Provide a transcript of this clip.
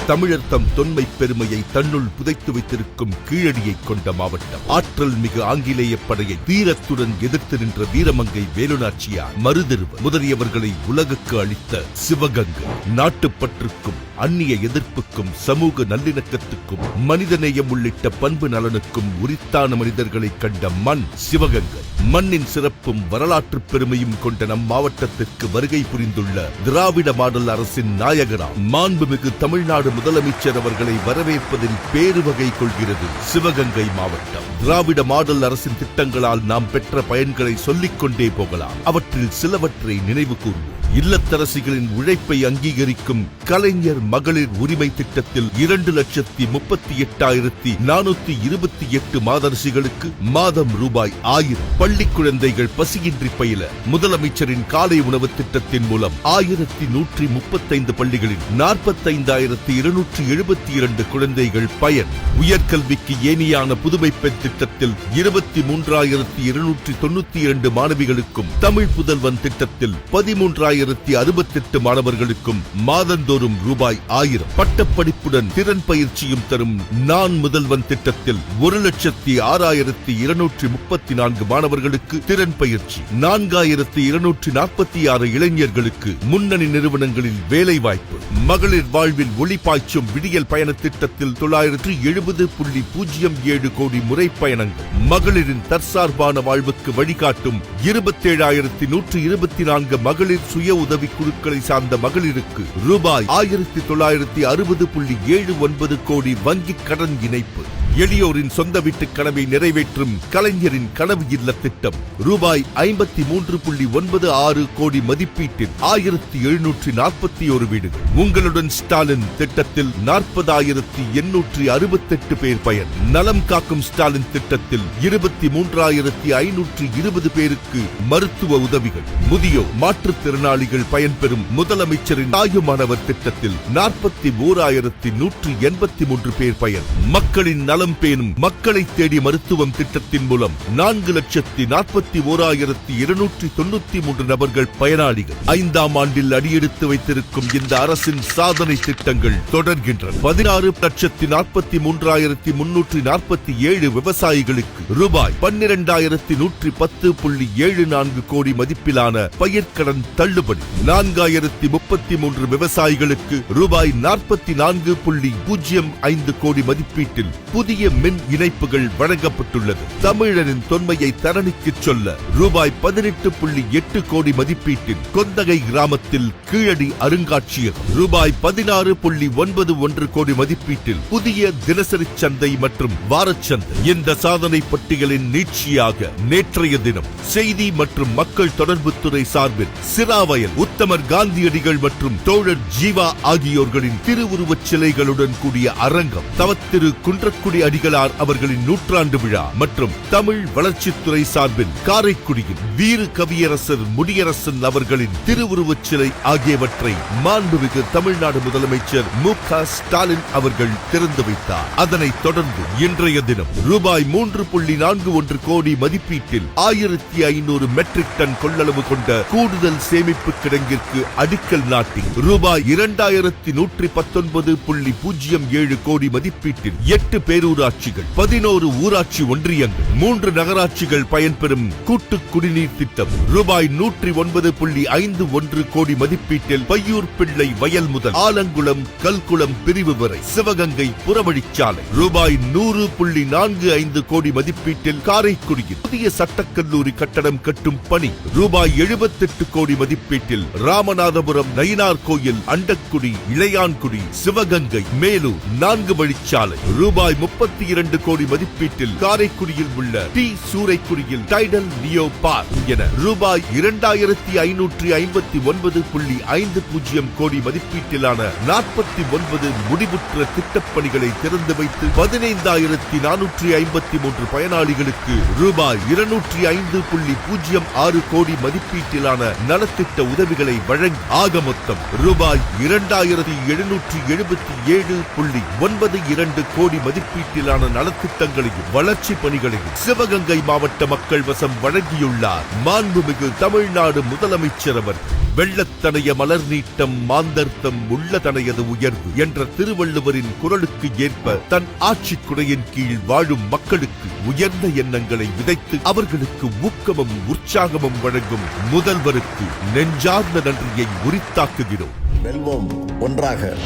தமிழர் தம் தொன்மை பெருமையை தன்னுள் புதைத்து வைத்திருக்கும் கீழடியை கொண்ட மாவட்டம். ஆற்றல் மிகு ஆங்கிலேய படையை வீரத்துடன் எதிர்த்து நின்ற வீரமங்கை வேலுநாச்சியார், மருதெருவர் முதலியவர்களை உலகுக்கு அளித்த சிவகங்கை. நாட்டுப்பற்றுக்கும் அந்நிய எதிர்ப்புக்கும் சமூக நல்லிணக்கத்துக்கும் மனிதநேயம் உள்ளிட்ட பண்பு நலனுக்கும் உரித்தான மனிதர்களை கண்ட மண் சிவகங்கை. மண்ணின் சிறப்பும் வரலாற்று பெருமையும் கொண்ட நம் மாவட்டத்திற்கு வருகை புரிந்துள்ள திராவிட மாடல் அரசின் நாயகராம் மாண்புமிகு தமிழ்நாடு முதலமைச்சர் அவர்களை வரவேற்பதில் பேருவகை கொள்கிறது சிவகங்கை மாவட்டம். திராவிட மாடல் அரசின் திட்டங்களால் நாம் பெற்ற பயன்களை சொல்லிக் கொண்டே போகலாம். அவற்றில் சிலவற்றை நினைவு கூறுவோம். இல்லத்தரசிகளின் உழைப்பை அங்கீகரிக்கும் கலைஞர் மகளிர் உரிமை திட்டத்தில் 2,38,428 மாதரசிகளுக்கு மாதம் ரூபாய் 1000. பள்ளி குழந்தைகள் பசியின்றி பயில முதலமைச்சரின் காலை உணவு திட்டத்தின் மூலம் 1135 பள்ளிகளில் 45,272 குழந்தைகள் பயன். உயர்கல்விக்கு ஏனியான புதுமை பெண் திட்டத்தில் 23,292 மாணவிகளுக்கும், தமிழ் புதல்வன் திட்டத்தில் 13,068 மாணவர்களுக்கும் மாதந்தோறும் ரூபாய் 1000. பட்டப்படிப்புடன் திறன் பயிற்சியும் தரும் நான் முதல்வன் திட்டத்தில் 1,06,234 மாணவர்களுக்கு திறன் பயிற்சி, 4,246 இளைஞர்களுக்கு முன்னணி நிறுவனங்களில் வேலைவாய்ப்பு. மகளிர் வாழ்வில் ஒளி பாய்ச்சும் விடியல் பயண திட்டத்தில் 970.07 கோடி முறை பயணங்கள். மகளிரின் தற்சார்பான வாழ்வுக்கு வழிகாட்டும் 27,124 மகளிர் சுய உதவி குழுக்களை சார்ந்த மகளிருக்கு ரூபாய் 1,960.79 கோடி வங்கிக் கடன் இணைப்பு. எளியோரின் சொந்த வீட்டு கனவை நிறைவேற்றும் கலைஞரின் கனவு இல்ல திட்டம் ரூபாய் 53.96 கோடி மதிப்பீட்டில் 1,741 வீடுகள். உங்களுடன் ஸ்டாலின் திட்டத்தில் 40,868 பேர் பயன். நலம் காக்கும் ஸ்டாலின் திட்டத்தில் 23,520 பேருக்கு மருத்துவ உதவிகள். முதியோர் மாற்றுத்திறனாளிகள் பயன்பெறும் முதலமைச்சரின் தாயுமானவர் திட்டத்தில் 41,183 பேர் பயன். மக்களின் நலம் பேணும் மக்களை தேடி மருத்துவம் திட்டத்தின் மூலம் 4,41,293 நபர்கள் பயனாளிகள். 5ஆம் ஆண்டில் அடியெடுத்து வைத்திருக்கும் இந்த அரசின் சாதனை திட்டங்கள் தொடர்கின்றன. 16,43,347 விவசாயிகளுக்கு ரூபாய் 12,110.74 கோடி மதிப்பிலான பயிர்க்கடன் தள்ளுபடி. 4,033 விவசாயிகளுக்கு ரூபாய் 44.05 கோடி மதிப்பீட்டில் புதிய மின் இணைப்புகள் வழங்கப்பட்டுள்ளது. தமிழரின் தொன்மையை தரணிக்கு சொல்ல ரூபாய் 18.8 கோடி மதிப்பீட்டில் கொந்தகை கிராமத்தில் கீழடி அருங்காட்சியகம், ரூபாய் 16.91 கோடி மதிப்பீட்டில் புதிய தினசரி சந்தை மற்றும் வாரச்சந்தை. இந்த சாதனை பட்டியலின் நீட்சியாக நேற்றைய தினம் செய்தி மற்றும் மக்கள் தொடர்புத்துறை சார்பில் சிராவயல் உத்தமர் காந்தியடிகள் மற்றும் தோழர் ஜீவா ஆகியோர்களின் திருவுருவச் சிலைகளுடன் கூடிய அரங்கம், தவத்திரு குன்றக்குடி அடிகளார் அவர்களின் நூற்றாண்டு விழா மற்றும் தமிழ் வளர்ச்சித்துறை சார்பில் காரைக்குடியில் வீறு கவியரசர் முடியரசன் அவர்களின் திருவுருவச் சிலை ஆகியவற்றை மாண்புமிகு தமிழ்நாடு முதலமைச்சர் மு.க. ஸ்டாலின் அவர்கள் திறந்து வைத்தார். அதனைத் தொடர்ந்து இன்றைய தினம் ரூபாய் 3.41 கோடி மதிப்பீட்டில் 1,500 மெட்ரிக் டன் கொள்ளளவு கொண்ட கூடுதல் சேமிப்பு கிடங்கிற்கு அடிக்கல் நாட்டி ரூபாய் 2,119.07 கோடி மதிப்பீட்டில் 8 பேரூராட்சிகள், 11 ஊராட்சி ஒன்றியங்கள், 3 நகராட்சிகள் பயன்பெறும் கூட்டு குடிநீர் திட்டம் ரூபாய் 109.51 கோடி மதிப்பீட்டில் பையூர் பிள்ளை வயல் முதல் ஆலங்குளம் கல்குளம் பிரிவு வரை சிவகங்கை புறவழிச்சாலை ரூபாய் 100.45 கோடி மதிப்பீட்டில் காரைக்குடியில் புதிய சட்டக்கல்லூரி கட்டடம் கட்டும் பணி ரூபாய் 78 கோடி மதிப்பீட்டில் ராமநாதபுரம் நயினார் கோயில் அண்டக்குடி இளையான்குடி சிவகங்கை மேலூர் 4 வழிச்சாலை ரூபாய் 32 கோடி மதிப்பீட்டில் காரைக்குடியில் உள்ள டி சூரைக்குடியில் டைடல் நியோ பார்க் என ரூபாய் 2,559.50 கோடி மதிப்பீட்டிலான 49 முடிவுற்ற திட்டப்பணிகளை திறந்து வைத்து 15,453 பயனாளிகளுக்கு ரூபாய் 205.06 கோடி மதிப்பீட்டிலான நலத்திட்ட உதவிகளை வழங்கி ஆக மொத்தம் ரூபாய் 2,777.92 கோடி மதிப்பீட்டில் மதிப்பீட்டிலான நலத்திட்டங்களையும் வளர்ச்சி பணிகளையும் சிவகங்கை மாவட்ட மக்கள் வசம் வழங்கியுள்ளார் மாண்புமிகு தமிழ்நாடு முதலமைச்சர் அவர். வெள்ளத்தனைய மலர் நீட்டம் மாந்தர்த்தம் உள்ளதனையது உயர்வு என்ற திருவள்ளுவரின் குரலுக்கு ஏற்ப தன் ஆட்சிக் குடையின் கீழ் வாழும் மக்களுக்கு உயர்ந்த எண்ணங்களை விதைத்து அவர்களுக்கு ஊக்கமும் உற்சாகமும் வழங்கும் முதல்வருக்கு நெஞ்சார்ந்த நன்றியை உரித்தாக்குகிறோம். வெல்வோம் ஒன்றாக.